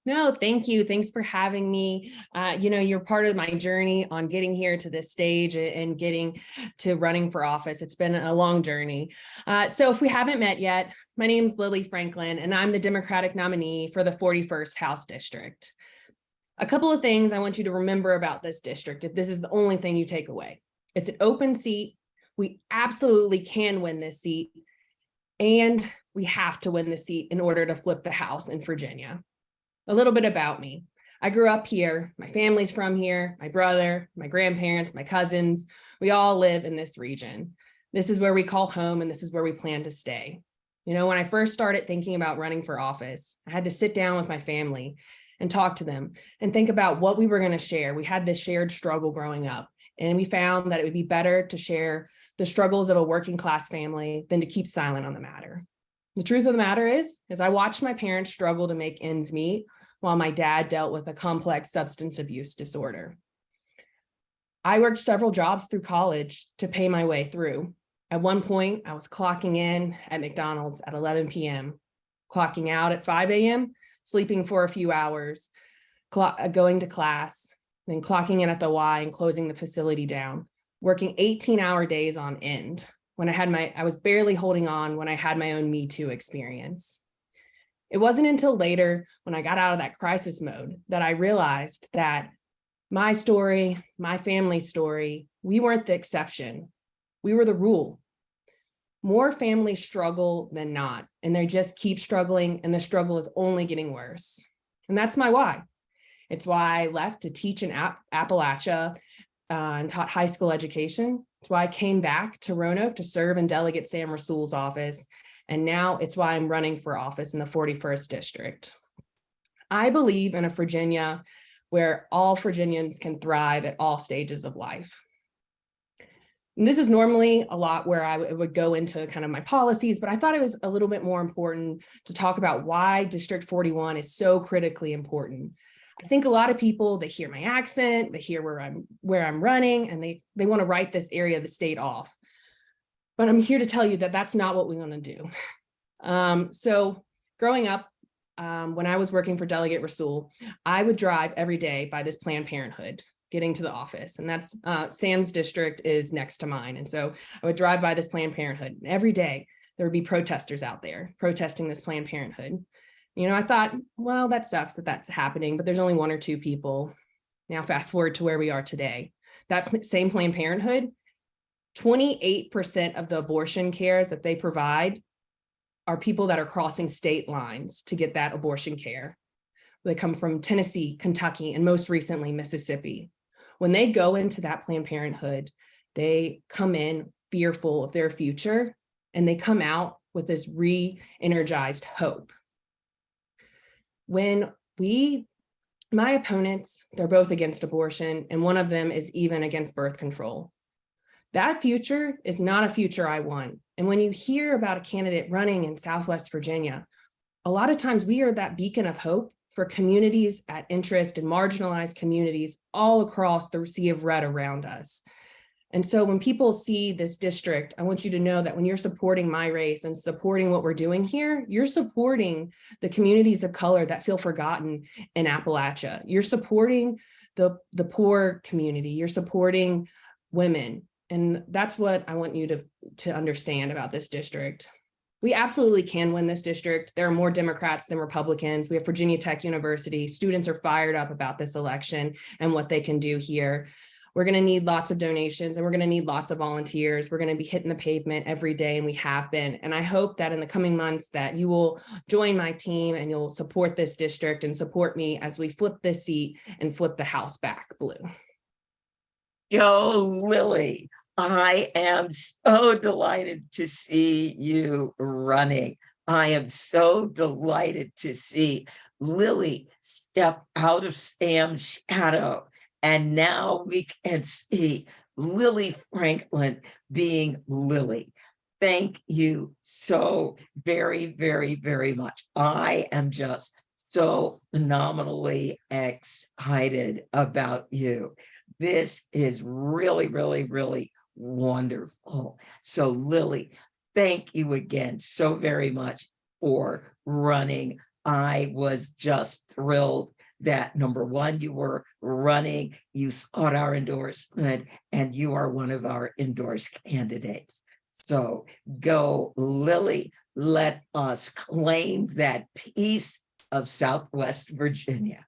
No, thank you. Thanks for having me. You're part of my journey on getting here to this stage and getting to running for office. It's been a long journey. So if we haven't met yet, my name is Lily Franklin, and I'm the Democratic nominee for the 41st House District. A couple of things I want you to remember about this district, if this is the only thing you take away. It's an open seat. We absolutely can win this seat, and we have to win the seat in order to flip the House in Virginia. A little bit about me. I grew up here. My family's from here. My brother, my grandparents, my cousins, we all live in this region. This is where we call home, and this is where we plan to stay. When I first started thinking about running for office, I had to sit down with my family and talk to them and think about what we were going to share. We had this shared struggle growing up, and we found that it would be better to share the struggles of a working class family than to keep silent on the matter. The truth of the matter is I watched my parents struggle to make ends meet while my dad dealt with a complex substance abuse disorder. I worked several jobs through college to pay my way through. At one point, I was clocking in at McDonald's at 11 p.m., clocking out at 5 a.m., sleeping for a few hours, going to class, then clocking in at the Y and closing the facility down, working 18-hour days on end. I was barely holding on when I had my own Me Too experience. It wasn't until later, when I got out of that crisis mode, that I realized that my story, my family's story, we weren't the exception. We were the rule. More families struggle than not, and they just keep struggling, and the struggle is only getting worse. And that's my why. It's why I left to teach in Appalachia and taught high school education. It's why I came back to Roanoke to serve in Delegate Sam Rasool's office. And now it's why I'm running for office in the 41st District. I believe in a Virginia where all Virginians can thrive at all stages of life. And this is normally a lot where I would go into kind of my policies, but I thought it was a little bit more important to talk about why District 41 is so critically important. I think a lot of people, they hear my accent, they hear where I'm running, and they want to write this area of the state off. But I'm here to tell you that that's not what we want to do. So growing up, when I was working for Delegate Rasool, I would drive every day by this Planned Parenthood getting to the office. And that's Sam's district is next to mine. And so I would drive by this Planned Parenthood. And every day there would be protesters out there protesting this Planned Parenthood. I thought, well, that sucks that that's happening, but there's only one or two people. Now, fast forward to where we are today. That same Planned Parenthood, 28% of the abortion care that they provide are people that are crossing state lines to get that abortion care. They come from Tennessee, Kentucky, and most recently, Mississippi. When they go into that Planned Parenthood, they come in fearful of their future, and they come out with this re-energized hope. My opponents, they're both against abortion, and one of them is even against birth control. That future is not a future I want. And when you hear about a candidate running in Southwest Virginia, a lot of times we are that beacon of hope for communities at interest and marginalized communities all across the sea of red around us. And so when people see this district, I want you to know that when you're supporting my race and supporting what we're doing here, you're supporting the communities of color that feel forgotten in Appalachia. You're supporting the poor community. You're supporting women. And that's what I want you to understand about this district. We absolutely can win this district. There are more Democrats than Republicans. We have Virginia Tech University. Students are fired up about this election and what they can do here. We're going to need lots of donations, and we're going to need lots of volunteers. We're going to be hitting the pavement every day, and we have been. And I hope that in the coming months that you will join my team and you'll support this district and support me as we flip this seat and flip the House back blue. Yo, Lily, I am so delighted to see you running. I am so delighted to see Lily step out of Sam's shadow. And now we can see Lily Franklin being Lily. Thank you so very, very, very much. I am just so phenomenally excited about you. This is really, really, really wonderful. So Lily, thank you again so very much for running I was just thrilled that number one, you were running, you sought our endorsement, and you are one of our endorsed candidates. So go, Lily. Let us claim that piece of Southwest Virginia.